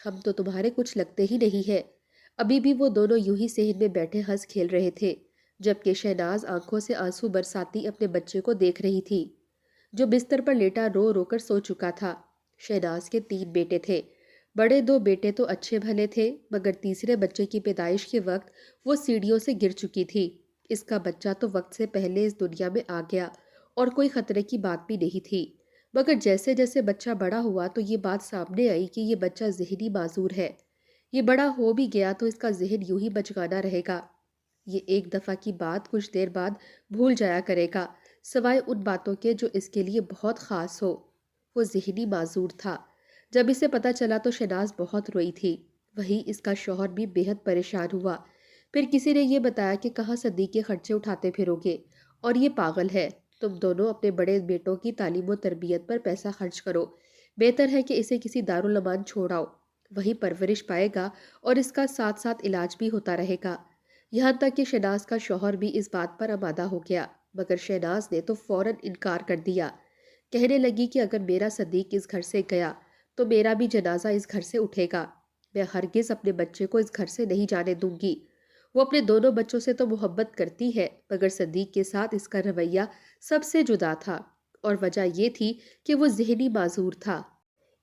ہم تو تمہارے کچھ لگتے ہی نہیں ہیں۔ ابھی بھی وہ دونوں یوں ہی صحن میں بیٹھے ہنس کھیل رہے تھے، جبکہ شہناز آنکھوں سے آنسو برساتی اپنے بچے کو دیکھ رہی تھی، جو بستر پر لیٹا رو رو کر سو چکا تھا۔ شہناز کے 3 بیٹے تھے۔ بڑے 2 بیٹے تو اچھے بھلے تھے، مگر تیسرے بچے کی پیدائش کے وقت وہ سیڑھیوں سے گر چکی تھی۔ اس کا بچہ تو وقت سے پہلے اس دنیا میں آ گیا اور کوئی خطرے کی بات بھی نہیں تھی، مگر جیسے جیسے بچہ بڑا ہوا تو یہ بات سامنے آئی کہ یہ بچہ ذہنی معذور ہے۔ یہ بڑا ہو بھی گیا تو اس کا ذہن یوں ہی بچگانا رہے گا۔ یہ ایک دفعہ کی بات کچھ دیر بعد بھول جایا کرے گا، سوائے ان باتوں کے جو اس کے لیے بہت خاص ہو۔ وہ ذہنی معذور تھا۔ جب اسے پتہ چلا تو شہناز بہت روئی تھی۔ وہیں اس کا شوہر بھی بے حد پریشان ہوا۔ پھر کسی نے یہ بتایا کہ کہاں صدیق کے خرچے اٹھاتے پھرو گے، اور یہ پاگل ہے۔ تم دونوں اپنے بڑے بیٹوں کی تعلیم و تربیت پر پیسہ خرچ کرو۔ بہتر ہے کہ اسے کسی دارالامان چھوڑاؤ، وہیں پرورش پائے گا اور اس کا ساتھ ساتھ علاج بھی ہوتا رہے گا۔ یہاں تک کہ شہناز کا شوہر بھی اس بات پر آمادہ ہو گیا، مگر شہناز نے تو فوراً انکار کر دیا۔ کہنے لگی کہ اگر میرا صدیق اس گھر سے گیا تو میرا بھی جنازہ اس گھر سے اٹھے گا۔ میں ہرگز اپنے بچے کو اس گھر سے نہیں جانے دوں گی۔ وہ اپنے دونوں بچوں سے تو محبت کرتی ہے، مگر صدیق کے ساتھ اس کا رویہ سب سے جدا تھا، اور وجہ یہ تھی کہ وہ ذہنی معذور تھا۔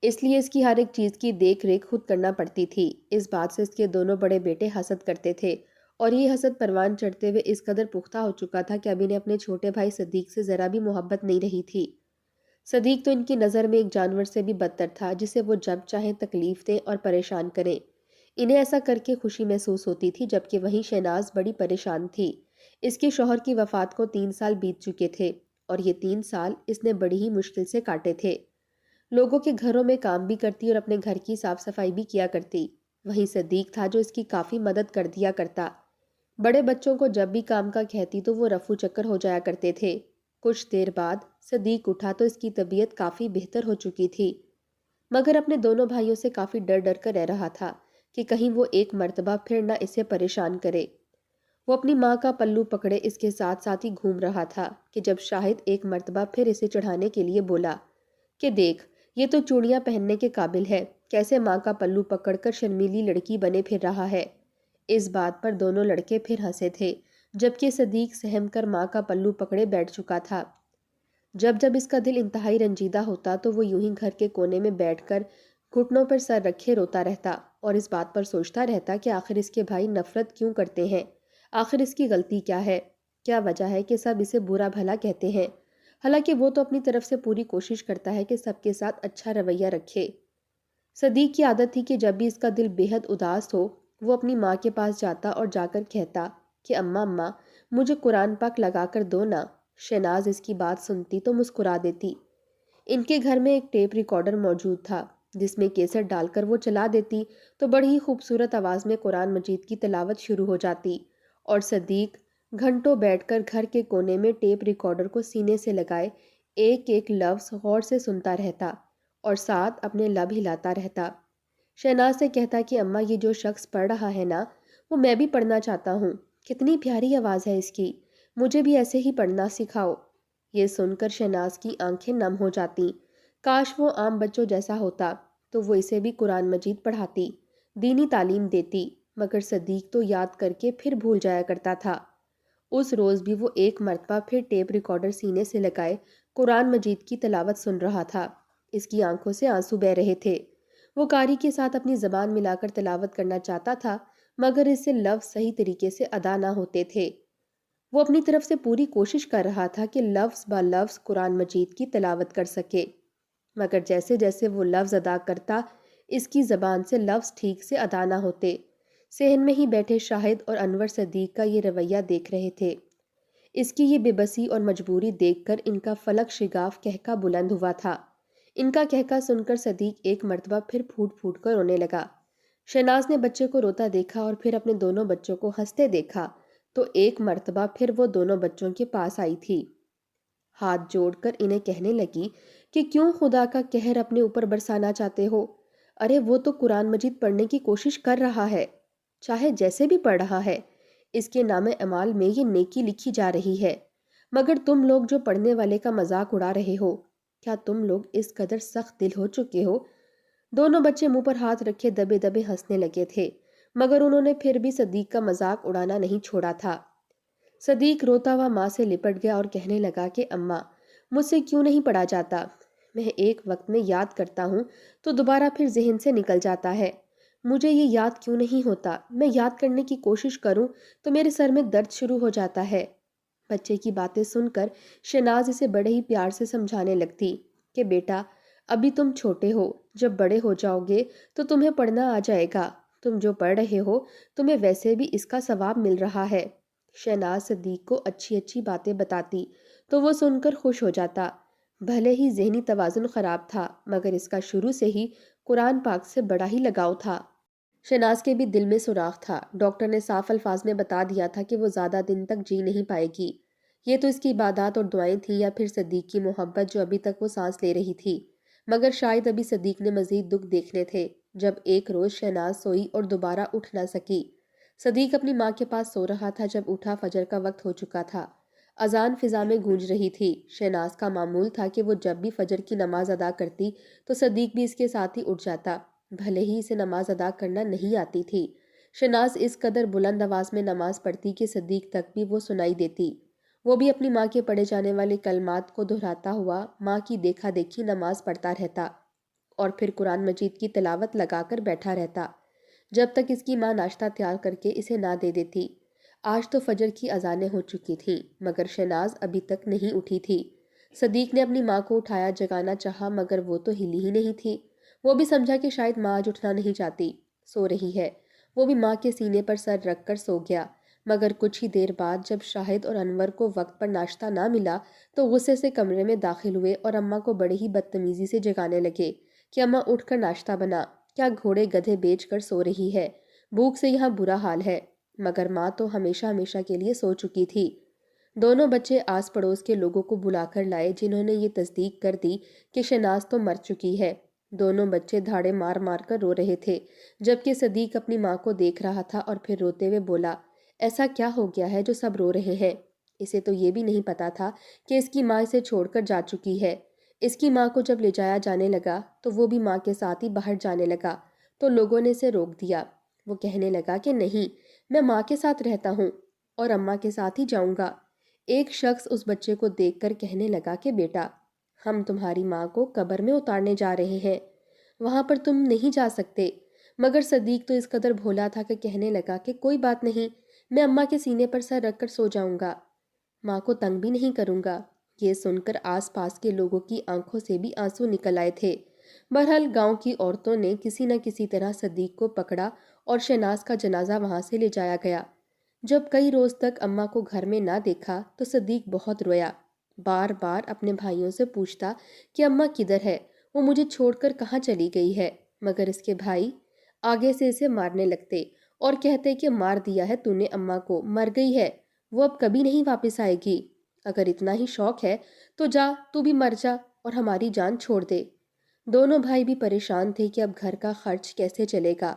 اس لیے اس کی ہر ایک چیز کی دیکھ ریکھ خود کرنا پڑتی تھی۔ اس بات سے اس کے دونوں بڑے بیٹے حسد کرتے تھے، اور یہ حسد پروان چڑھتے ہوئے اس قدر پختہ ہو چکا تھا کہ ابھی نے اپنے چھوٹے بھائی صدیق سے ذرا بھی محبت نہیں رہی تھی۔ صدیق تو ان کی نظر میں ایک جانور سے بھی بدتر تھا، جسے وہ جب چاہیں تکلیف دیں اور پریشان کریں۔ انہیں ایسا کر کے خوشی محسوس ہوتی تھی، جبکہ وہیں شہناز بڑی پریشان تھی۔ اس کے شوہر کی وفات کو 3 سال بیت چکے تھے، اور یہ 3 سال اس نے بڑی ہی مشکل سے کاٹے تھے۔ لوگوں کے گھروں میں کام بھی کرتی اور اپنے گھر کی صاف صفائی بھی کیا کرتی۔ وہیں صدیق تھا جو اس کی کافی مدد کر دیا کرتا۔ بڑے بچوں کو جب بھی کام کا کہتی تو وہ رفو چکر ہو جایا کرتے تھے۔ کچھ دیر بعد صدیق اٹھا تو اس کی طبیعت کافی بہتر ہو چکی تھی، مگر اپنے دونوں بھائیوں سے کافی ڈر ڈر کر رہ رہا تھا کہ کہیں وہ ایک مرتبہ پھر نہ اسے پریشان کرے۔ وہ اپنی ماں کا پلو پکڑے اس کے ساتھ ساتھ ہی گھوم رہا تھا کہ جب شاہد ایک مرتبہ پھر اسے چڑھانے کے لیے بولا کہ دیکھ، یہ تو چوڑیاں پہننے کے قابل ہے، کیسے ماں کا پلو پکڑ کر شرمیلی لڑکی بنے پھر رہا ہے۔ اس بات پر دونوں لڑکے پھر ہنسے تھے، جبکہ صدیق سہم کر ماں کا پلو پکڑے بیٹھ چکا تھا۔ جب جب اس کا دل انتہائی رنجیدہ ہوتا تو وہ یوں ہی گھر کے کونے میں بیٹھ کر گھٹنوں پر سر رکھے روتا رہتا، اور اس بات پر سوچتا رہتا کہ آخر اس کے بھائی نفرت کیوں کرتے ہیں، آخر اس کی غلطی کیا ہے، کیا وجہ ہے کہ سب اسے برا بھلا کہتے ہیں، حالانکہ وہ تو اپنی طرف سے پوری کوشش کرتا ہے کہ سب کے ساتھ اچھا رویہ رکھے۔ صدیق کی عادت تھی کہ جب بھی اس کا دل بے حد اداس ہو، وہ اپنی ماں کے پاس جاتا اور جا کر کہتا کہ اماں مجھے قرآن پاک لگا کر دو نا۔ شہناز اس کی بات سنتی تو مسکرا دیتی۔ ان کے گھر میں ایک ٹیپ ریکارڈر موجود تھا، جس میں کیسٹ ڈال کر وہ چلا دیتی تو بڑی ہی خوبصورت آواز میں قرآن مجید کی تلاوت شروع ہو جاتی، اور صدیق گھنٹوں بیٹھ کر گھر کے کونے میں ٹیپ ریکارڈر کو سینے سے لگائے ایک ایک لفظ غور سے سنتا رہتا اور ساتھ اپنے لب ہلاتا رہتا۔ شہناز سے کہتا کہ اماں یہ جو شخص پڑھ رہا ہے نا، وہ میں بھی پڑھنا چاہتا ہوں، کتنی پیاری آواز ہے اس کی، مجھے بھی ایسے ہی پڑھنا سکھاؤ۔ یہ سن کر شہناز کی آنکھیں نم ہو جاتیں۔ کاش وہ عام بچوں جیسا ہوتا تو وہ اسے بھی قرآن مجید پڑھاتی، دینی تعلیم دیتی، مگر صدیق تو یاد کر کے پھر بھول جایا کرتا تھا۔ اس روز بھی وہ ایک مرتبہ پھر ٹیپ ریکارڈر سینے سے لگائے قرآن مجید کی تلاوت سن رہا تھا۔ اس کی آنکھوں سے آنسو بہہ رہے تھے۔ وہ قاری کے ساتھ اپنی زبان ملا کر تلاوت کرنا چاہتا تھا، مگر اس سے لفظ صحیح طریقے سے ادا نہ ہوتے تھے۔ وہ اپنی طرف سے پوری کوشش کر رہا تھا کہ لفظ با لفظ قرآن مجید کی تلاوت کر سکے، مگر جیسے جیسے وہ لفظ ادا کرتا اس کی زبان سے لفظ ٹھیک سے ادا نہ ہوتے۔ صحن میں ہی بیٹھے شاہد اور انور صدیق کا یہ رویہ دیکھ رہے تھے۔ اس کی یہ بے بسی اور مجبوری دیکھ کر ان کا فلک شگاف کہکا بلند ہوا تھا۔ ان کا کہکا سن کر صدیق ایک مرتبہ پھر پھوٹ پھوٹ کر رونے لگا۔ شہناز نے بچے کو روتا دیکھا اور پھر اپنے دونوں بچوں کو ہنستے دیکھا تو ایک مرتبہ پھر وہ دونوں بچوں کے پاس آئی تھی، ہاتھ جوڑ کر انہیں کہنے لگی کہ کیوں خدا کا قہر اپنے اوپر برسانا چاہتے ہو؟ ارے وہ تو قرآن مجید پڑھنے کی کوشش کر رہا ہے، چاہے جیسے بھی پڑھ رہا ہے، اس کے نام اعمال میں یہ نیکی لکھی جا رہی ہے، مگر تم لوگ جو پڑھنے والے کا مذاق اڑا رہے ہو، کیا تم لوگ اس قدر سخت دل ہو چکے ہو؟ دونوں بچے منہ پر ہاتھ رکھے دبے دبے ہنسنے لگے تھے، مگر انہوں نے پھر بھی صدیق کا مذاق اڑانا نہیں چھوڑا تھا۔ صدیق روتا ہوا ماں سے لپٹ گیا اور کہنے لگا کہ اماں، مجھ سے کیوں نہیں پڑھا جاتا؟ میں ایک وقت میں یاد کرتا ہوں تو دوبارہ پھر ذہن سے نکل جاتا ہے۔ مجھے یہ یاد کیوں نہیں ہوتا؟ میں یاد کرنے کی کوشش کروں تو میرے سر میں درد شروع ہو جاتا ہے۔ بچے کی باتیں سن کر شہناز اسے بڑے ہی پیار سے سمجھانے لگتی کہ بیٹا، ابھی تم چھوٹے ہو، جب بڑے ہو جاؤ گے تو تمہیں پڑھنا آ جائے گا۔ تم جو پڑھ رہے ہو تمہیں ویسے بھی اس کا ثواب مل رہا ہے۔ شہناز صدیق کو اچھی اچھی باتیں بتاتی تو وہ سن کر خوش ہو جاتا۔ بھلے ہی ذہنی توازن خراب تھا، مگر اس کا شروع سے ہی قرآن پاک سے بڑا ہی لگاؤ تھا۔ شہناز کے بھی دل میں سوراخ تھا۔ ڈاکٹر نے صاف الفاظ میں بتا دیا تھا کہ وہ زیادہ دن تک جی نہیں پائے گی۔ یہ تو اس کی عبادات اور دعائیں تھیں یا پھر صدیق کی محبت جو ابھی تک وہ سانس لے رہی تھی، مگر شاید ابھی صدیق نے مزید دکھ دیکھنے تھے۔ جب ایک روز شہناز سوئی اور دوبارہ اٹھ نہ سکی۔ صدیق اپنی ماں کے پاس سو رہا تھا جب اٹھا، فجر کا وقت ہو چکا تھا۔ اذان فضا میں گونج رہی تھی۔ شہناز کا معمول تھا کہ وہ جب بھی فجر کی نماز ادا کرتی تو صدیق بھی اس کے ساتھ ہی اٹھ جاتا، بھلے ہی اسے نماز ادا کرنا نہیں آتی تھی۔ شہناز اس قدر بلند آواز میں نماز پڑھتی کہ صدیق تک بھی وہ سنائی دیتی۔ وہ بھی اپنی ماں کے پڑھے جانے والے کلمات کو دہراتا ہوا ماں کی دیکھا دیکھی نماز پڑھتا رہتا اور پھر قرآن مجید کی تلاوت لگا کر بیٹھا رہتا جب تک اس کی ماں ناشتہ تیار کر کے اسے نہ دے دیتی۔ آج تو فجر کی اذانیں ہو چکی تھیں، مگر شہناز ابھی تک نہیں اٹھی تھی۔ صدیق نے اپنی ماں کو اٹھایا، جگانا چاہا، مگر وہ تو ہلی ہی نہیں تھی۔ وہ بھی سمجھا کہ شاید ماں آج اٹھنا نہیں چاہتی، سو رہی ہے۔ وہ بھی ماں کے سینے پر سر رکھ کر سو گیا۔ مگر کچھ ہی دیر بعد جب شاہد اور انور کو وقت پر ناشتہ نہ ملا تو غصے سے کمرے میں داخل ہوئے اور اماں کو بڑے ہی بدتمیزی سے جگانے لگے کہ اماں اٹھ کر ناشتہ بنا، کیا گھوڑے گدھے بیچ کر سو رہی ہے؟ بھوک سے یہاں برا حال ہے۔ مگر ماں تو ہمیشہ ہمیشہ کے لیے سو چکی تھی۔ دونوں بچے آس پڑوس کے لوگوں کو بلا کر لائے جنہوں نے یہ تصدیق کر دی کہ شہناز تو مر چکی ہے۔ دونوں بچے دھاڑے مار مار کر رو رہے تھے، جبکہ صدیق اپنی ماں کو دیکھ رہا تھا اور پھر روتے ہوئے بولا، ایسا کیا ہو گیا ہے جو سب رو رہے ہیں؟ اسے تو یہ بھی نہیں پتا تھا کہ اس کی ماں اسے چھوڑ کر جا چکی ہے۔ اس کی ماں کو جب لے جایا جانے لگا تو وہ بھی ماں کے ساتھ ہی باہر جانے لگا تو لوگوں نے اسے روک دیا۔ وہ کہنے لگا کہ نہیں، میں ماں کے ساتھ رہتا ہوں اور اماں کے ساتھ ہی جاؤں گا۔ ایک شخص اس بچے کو دیکھ کر کہنے لگا کہ بیٹا، ہم تمہاری ماں کو قبر میں اتارنے جا رہے ہیں، وہاں پر تم نہیں جا سکتے۔ مگر صدیق تو اس قدر بھولا تھا کہ کہنے لگا کہ کوئی بات نہیں، میں اماں کے سینے پر سر رکھ کر سو جاؤں گا، ماں کو تنگ بھی نہیں کروں گا۔ یہ سن کر آس پاس کے لوگوں کی آنکھوں سے بھی آنسو نکل آئے تھے۔ بہرحال گاؤں کی عورتوں نے کسی نہ کسی طرح صدیق کو پکڑا اور شہناز کا جنازہ وہاں سے لے جایا گیا۔ جب کئی روز تک اماں کو گھر میں نہ دیکھا تو صدیق بہت رویا، بار بار اپنے بھائیوں سے پوچھتا کہ اماں کدھر ہے، وہ مجھے چھوڑ کر کہاں چلی گئی ہے؟ مگر اس کے بھائی آگے سے اسے مارنے لگتے اور کہتے کہ مار دیا ہے تو نے اماں کو، مر گئی ہے، وہ اب کبھی نہیں واپس آئے گی۔ اگر اتنا ہی شوق ہے تو جا، تو بھی مر جا اور ہماری جان چھوڑ دے۔ دونوں بھائی بھی پریشان تھے کہ اب گھر کا خرچ کیسے چلے گا۔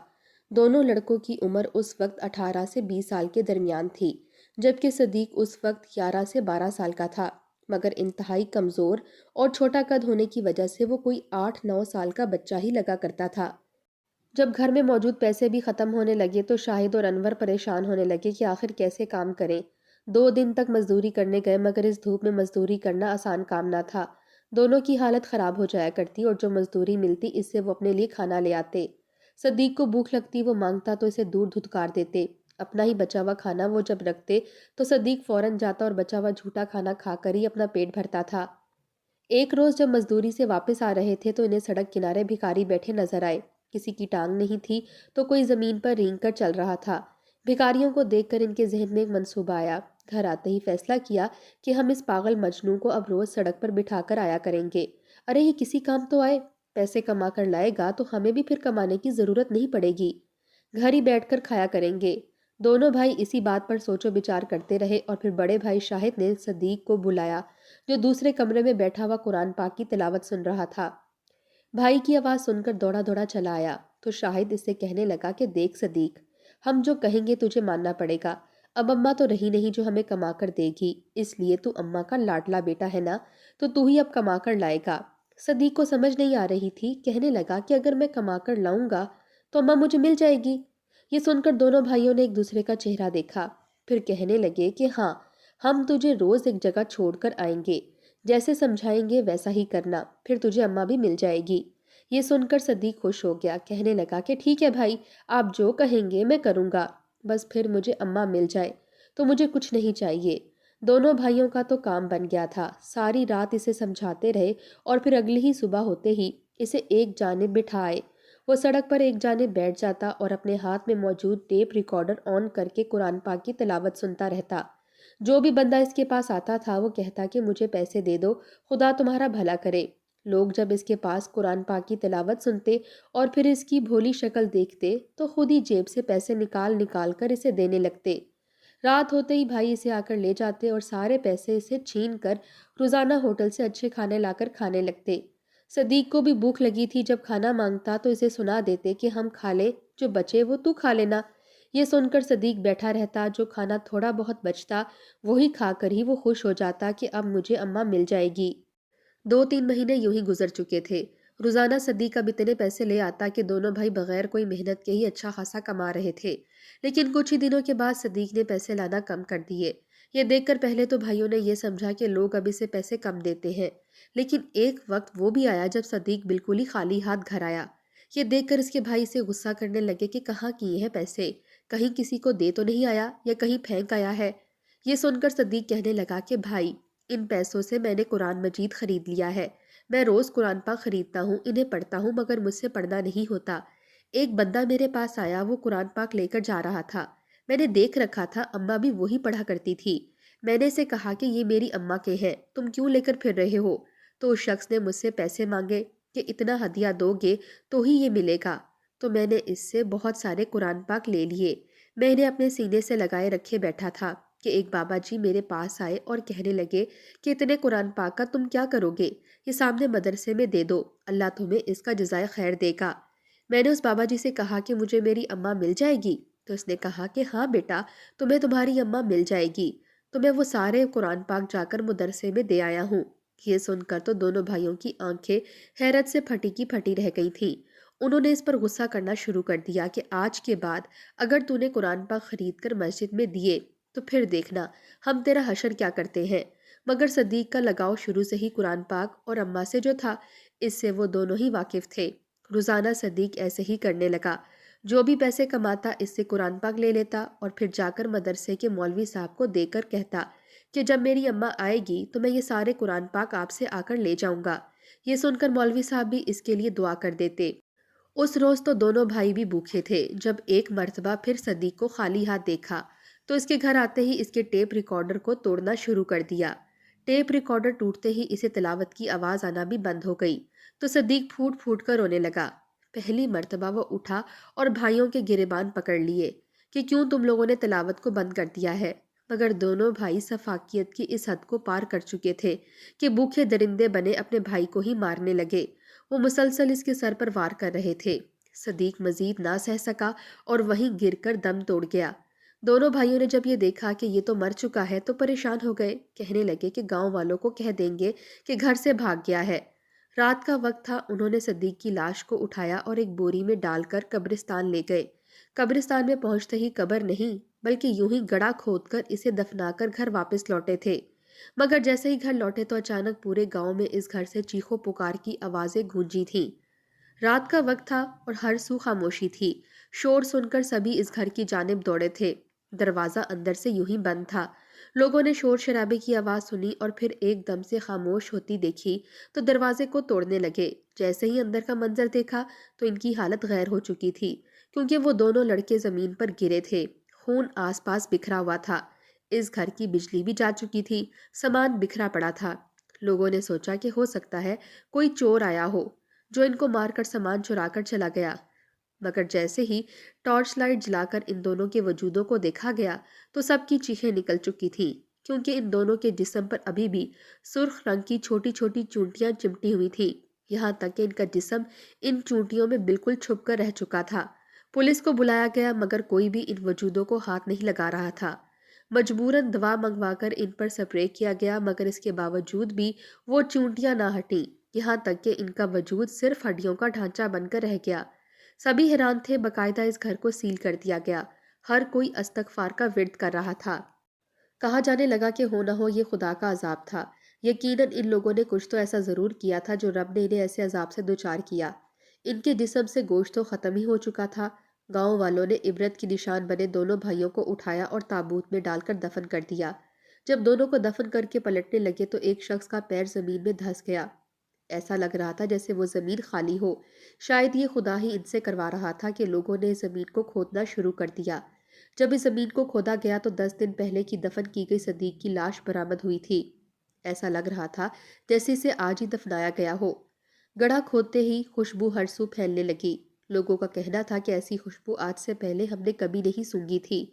دونوں لڑکوں کی عمر اس وقت 18 سے 20 سال کے درمیان تھی، جبکہ صدیق اس وقت 11 سے 12 سال کا تھا، مگر انتہائی کمزور اور چھوٹا قد ہونے کی وجہ سے وہ کوئی 8-9 سال کا بچہ ہی لگا کرتا تھا۔ جب گھر میں موجود پیسے بھی ختم ہونے لگے تو شاہد اور انور پریشان ہونے لگے کہ آخر کیسے کام کریں۔ 2 دن تک مزدوری کرنے گئے، مگر اس دھوپ میں مزدوری کرنا آسان کام نہ تھا۔ دونوں کی حالت خراب ہو جایا کرتی اور جو مزدوری ملتی اس سے وہ اپنے لیے کھانا لے آتے۔ صدیق کو بھوک لگتی، وہ مانگتا تو اسے دور دھتکار دیتے۔ اپنا ہی بچا ہوا کھانا وہ جب رکھتے تو صدیق فوراً جاتا اور بچا ہوا جھوٹا کھانا کھا کر ہی اپنا پیٹ بھرتا تھا۔ ایک روز جب مزدوری سے واپس آ رہے تھے تو انہیں سڑک کنارے بھکاری بیٹھے نظر آئے۔ کسی کی ٹانگ نہیں تھی تو کوئی زمین پر رینگ کر چل رہا تھا۔ بھکاریوں کو دیکھ کر ان کے ذہن میں ایک منصوبہ آیا۔ گھر آتے ہی فیصلہ کیا کہ ہم اس پاگل مجنوں کو اب روز سڑک پر بٹھا کر آیا کریں گے۔ ارے یہ کسی کام تو آئے، پیسے کما کر لائے گا تو ہمیں بھی پھر کمانے کی ضرورت نہیں پڑے گی، گھر ہی بیٹھ کر کھایا کریں گے۔ دونوں بھائی اسی بات پر سوچ و بچار کرتے رہے اور پھر بڑے بھائی شاہد نے صدیق کو بلایا جو دوسرے کمرے میں بیٹھا ہوا قرآن پاک کی تلاوت سن رہا تھا۔ بھائی کی آواز سن کر دوڑا دوڑا چلا آیا تو شاہد اس سے کہنے لگا کہ دیکھ صدیق، ہم جو کہیں گے تجھے ماننا پڑے گا۔ اب اماں تو رہی نہیں جو ہمیں کما کر دے گی، اس لیے تو اماں کا لاڈلا بیٹا ہے نا، تو ہی اب کما کر لائے گا۔ صدیق کو سمجھ نہیں آ رہی تھی، کہنے لگا کہ اگر میں کما کر لاؤں گا تو اماں مجھے مل جائے گی۔ یہ سن کر دونوں بھائیوں نے ایک دوسرے کا چہرہ دیکھا، پھر کہنے لگے کہ ہاں، ہم تجھے روز ایک جگہ چھوڑ کر آئیں گے، جیسے سمجھائیں گے ویسا ہی کرنا، پھر تجھے اماں بھی مل جائے گی۔ یہ سن کر صدیق خوش ہو گیا، کہنے لگا کہ ٹھیک ہے بھائی، آپ جو کہیں گے میں کروں گا، بس پھر مجھے اماں مل جائے تو مجھے کچھ نہیں چاہیے۔ دونوں بھائیوں کا تو کام بن گیا تھا، ساری رات اسے سمجھاتے رہے اور پھر اگلی ہی صبح ہوتے ہی اسے ایک جانب بٹھائے۔ وہ سڑک پر ایک جانب بیٹھ جاتا اور اپنے ہاتھ میں موجود ٹیپ ریکارڈر آن کر کے قرآن پاک کی تلاوت سنتا رہتا۔ جو بھی بندہ اس کے پاس آتا تھا وہ کہتا کہ مجھے پیسے دے دو، خدا تمہارا بھلا کرے۔ لوگ جب اس کے پاس قرآن پاک کی تلاوت سنتے اور پھر اس کی بھولی شکل دیکھتے تو خود ہی جیب سے پیسے نکال نکال کر اسے دینے لگتے۔ رات ہوتے ہی بھائی اسے آ کر لے جاتے اور سارے پیسے اسے چھین کر روزانہ ہوٹل سے اچھے کھانے لا کر کھانے لگتے۔ صدیق کو بھی بھوک لگی تھی، جب کھانا مانگتا تو اسے سنا دیتے کہ ہم کھا لیں، جو بچے وہ تو کھا لینا۔ یہ سن کر صدیق بیٹھا رہتا، جو کھانا تھوڑا بہت بچتا وہی کھا کر ہی وہ خوش ہو جاتا کہ اب مجھے اماں مل جائے گی۔ 2-3 مہینے یوں ہی گزر چکے تھے۔ روزانہ صدیق اب اتنے پیسے لے آتا کہ دونوں بھائی بغیر کوئی محنت کے ہی اچھا خاصا کما رہے تھے۔ لیکن کچھ ہی دنوں کے بعد صدیق نے پیسے لانا کم کر دیے۔ یہ دیکھ کر پہلے تو بھائیوں نے یہ سمجھا کہ لوگ اب اسے پیسے کم دیتے ہیں، لیکن ایک وقت وہ بھی آیا جب صدیق بالکل ہی خالی ہاتھ گھر آیا۔ یہ دیکھ کر اس کے بھائی سے غصہ کرنے لگے کہ کہاں کیے ہیں پیسے، کہیں کسی کو دے تو نہیں آیا یا کہیں پھینک آیا ہے۔ یہ سن کر صدیق کہنے لگا کہ بھائی، ان پیسوں سے میں نے قرآن مجید خرید لیا ہے، میں روز قرآن پاک خریدتا ہوں، انہیں پڑھتا ہوں، مگر مجھ سے پڑھنا نہیں ہوتا۔ ایک بندہ میرے پاس آیا، وہ قرآن پاک لے کر جا رہا تھا، میں نے دیکھ رکھا تھا، اماں بھی وہی پڑھا کرتی تھی۔ میں نے اسے کہا کہ یہ میری اماں کے ہیں، تم کیوں لے کر پھر رہے ہو؟ تو اس شخص نے مجھ سے پیسے مانگے کہ اتنا ہدیہ دو گے تو ہی یہ ملے گا، تو میں نے اس سے بہت سارے قرآن پاک لے لیے۔ میں انہیں اپنے سینے سے لگائے رکھے بیٹھا تھا کہ ایک بابا جی میرے پاس آئے اور کہنے لگے کہ اتنے قرآن پاک کا تم کیا کرو گے؟ یہ سامنے مدرسے میں دے دو، اللہ تمہیں اس کا جزائے خیر دے گا۔ میں نے اس بابا جی سے کہا کہ مجھے میری اماں مل جائے گی؟ تو اس نے کہا کہ ہاں بیٹا، تمہیں تمہاری اماں مل جائے گی، تو میں وہ سارے قرآن پاک جا کر مدرسے میں دے آیا ہوں۔ یہ سن کر تو دونوں بھائیوں کی آنکھیں حیرت سے پھٹی کی پھٹی رہ گئی تھیں۔ انہوں نے اس پر غصہ کرنا شروع کر دیا کہ آج کے بعد اگر تو نے قرآن پاک خرید کر مسجد میں دیے تو پھر دیکھنا ہم تیرا حشر کیا کرتے ہیں۔ مگر صدیق کا لگاؤ شروع سے ہی قرآن پاک اور اماں سے جو تھا، اس سے وہ دونوں ہی واقف تھے۔ روزانہ صدیق ایسے ہی کرنے لگا، جو بھی پیسے کماتا اس سے قرآن پاک لے لیتا اور پھر جا کر مدرسے کے مولوی صاحب کو دے کر کہتا کہ جب میری اماں آئے گی تو میں یہ سارے قرآن پاک آپ سے آ کر لے جاؤں گا۔ یہ سن کر مولوی صاحب بھی اس کے لیے دعا کر دیتے۔ اس روز تو دونوں بھائی بھی بھوکے تھے۔ جب ایک مرتبہ پھر صدیق کو خالی ہاتھ دیکھا تو اس کے گھر آتے ہی اس کے ٹیپ ریکارڈر کو توڑنا شروع کر دیا۔ ٹیپ ریکارڈر ٹوٹتے ہی اسے تلاوت کی آواز آنا بھی بند ہو گئی تو صدیق پھوٹ پھوٹ کر رونے لگا۔ پہلی مرتبہ وہ اٹھا اور بھائیوں کے گریبان پکڑ لیے کہ کیوں تم لوگوں نے تلاوت کو بند کر دیا ہے، مگر دونوں بھائی سفاکیت کی اس حد کو پار کر چکے تھے کہ بھوکے درندے بنے اپنے بھائی کو ہی مارنے لگے۔ وہ مسلسل اس کے سر پر وار کر رہے تھے۔ صدیق مزید نہ سہ سکا اور وہیں گر کر دم توڑ گیا۔ دونوں بھائیوں نے جب یہ دیکھا کہ یہ تو مر چکا ہے تو پریشان ہو گئے، کہنے لگے کہ گاؤں والوں کو کہہ دیں گے کہ گھر سے بھاگ گیا ہے۔ رات کا وقت تھا، انہوں نے صدیق کی لاش کو اٹھایا اور ایک بوری میں ڈال کر قبرستان لے گئے۔ قبرستان میں پہنچتے ہی قبر نہیں بلکہ یوں ہی گڑھا کھود کر اسے دفنا کر گھر واپس لوٹے تھے۔ مگر جیسے ہی گھر لوٹے تو اچانک پورے گاؤں میں اس گھر سے چیخو پکار کی آوازیں گونجی تھیں۔ رات کا وقت تھا اور ہر سو خاموشی تھی۔ شور سن کر سبھی اس گھر کی جانب دوڑے تھے۔ دروازہ اندر سے یوں ہی بند تھا۔ لوگوں نے شور شرابے کی آواز سنی اور پھر ایک دم سے خاموش ہوتی دیکھی تو دروازے کو توڑنے لگے۔ جیسے ہی اندر کا منظر دیکھا تو ان کی حالت غیر ہو چکی تھی، کیونکہ وہ دونوں لڑکے زمین پر گرے تھے، خون آس پاس بکھرا ہوا تھا۔ اس گھر کی بجلی بھی جا چکی تھی، سامان بکھرا پڑا تھا۔ لوگوں نے سوچا کہ ہو سکتا ہے کوئی چور آیا ہو جو ان کو مار کر سامان چرا کر چلا گیا، مگر جیسے ہی ٹارچ لائٹ جلا کر ان دونوں کے وجودوں کو دیکھا گیا تو سب کی چیخیں نکل چکی تھیں، کیونکہ ان دونوں کے جسم پر ابھی بھی سرخ رنگ کی چھوٹی چھوٹی چونٹیاں چمٹی ہوئی تھیں، یہاں تک کہ ان کا جسم ان چونٹیوں میں بالکل چھپ کر رہ چکا تھا۔ پولیس کو بلایا گیا مگر کوئی بھی ان وجودوں کو ہاتھ نہیں لگا رہا تھا۔ مجبوراً دوا منگوا کر ان پر سپرے کیا گیا مگر اس کے باوجود بھی وہ چونٹیاں نہ ہٹیں۔ یہاں تک کہ ان کا وجود صرف ہڈیوں کا ڈھانچہ بن کر رہ گیا۔ سبھی حیران تھے، باقاعدہ اس گھر کو سیل کر دیا گیا۔ ہر کوئی استغفار کا ورد کر رہا تھا۔ کہا جانے لگا کہ ہو نہ ہو یہ خدا کا عذاب تھا۔ یقیناً ان لوگوں نے کچھ تو ایسا ضرور کیا تھا جو رب نے انہیں ایسے عذاب سے دوچار کیا۔ ان کے جسم سے گوشت تو ختم ہی ہو چکا تھا۔ گاؤں والوں نے عبرت کی نشان بنے دونوں بھائیوں کو اٹھایا اور تابوت میں ڈال کر دفن کر دیا۔ جب دونوں کو دفن کر کے پلٹنے لگے تو ایک شخص کا پیر زمین میں دھس گیا۔ ایسا لگ رہا تھا جیسے وہ زمین خالی ہو۔ شاید یہ خدا ہی ان سے کروا رہا تھا کہ لوگوں نے زمین کو کھودنا شروع کر دیا۔ جب اس زمین کو کھودا گیا تو 10 دن پہلے کی دفن کی گئی صدیق کی لاش برآمد ہوئی تھی۔ ایسا لگ رہا تھا جیسے اسے آج ہی دفنایا گیا ہو۔ گڑھا کھودتے ہی خوشبو ہر سو پھیلنے لگی۔ لوگوں کا کہنا تھا کہ ایسی خوشبو آج سے پہلے ہم نے کبھی نہیں سونگھی تھی۔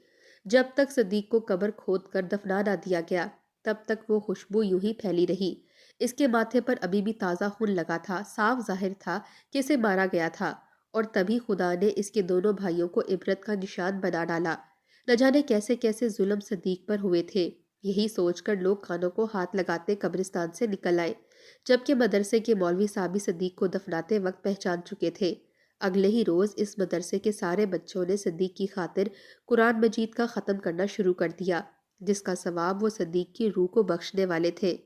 جب تک صدیق کو قبر کھود کر دفنا نہ دیا گیا تب تک وہ خوشبو یوں ہی پھیلی رہی۔ اس کے ماتھے پر ابھی بھی تازہ خون لگا تھا۔ صاف ظاہر تھا کہ اسے مارا گیا تھا، اور تبھی خدا نے اس کے دونوں بھائیوں کو عبرت کا نشان بنا ڈالا۔ نہ جانے کیسے کیسے ظلم صدیق پر ہوئے تھے۔ یہی سوچ کر لوگ کانوں کو ہاتھ لگاتے قبرستان سے نکل آئے، جبکہ مدرسے کے مولوی صاحب بھی صدیق کو دفناتے وقت پہچان چکے تھے۔ اگلے ہی روز اس مدرسے کے سارے بچوں نے صدیق کی خاطر قرآن مجید کا ختم کرنا شروع کر دیا، جس کا ثواب وہ صدیق کی روح کو بخشنے والے تھے۔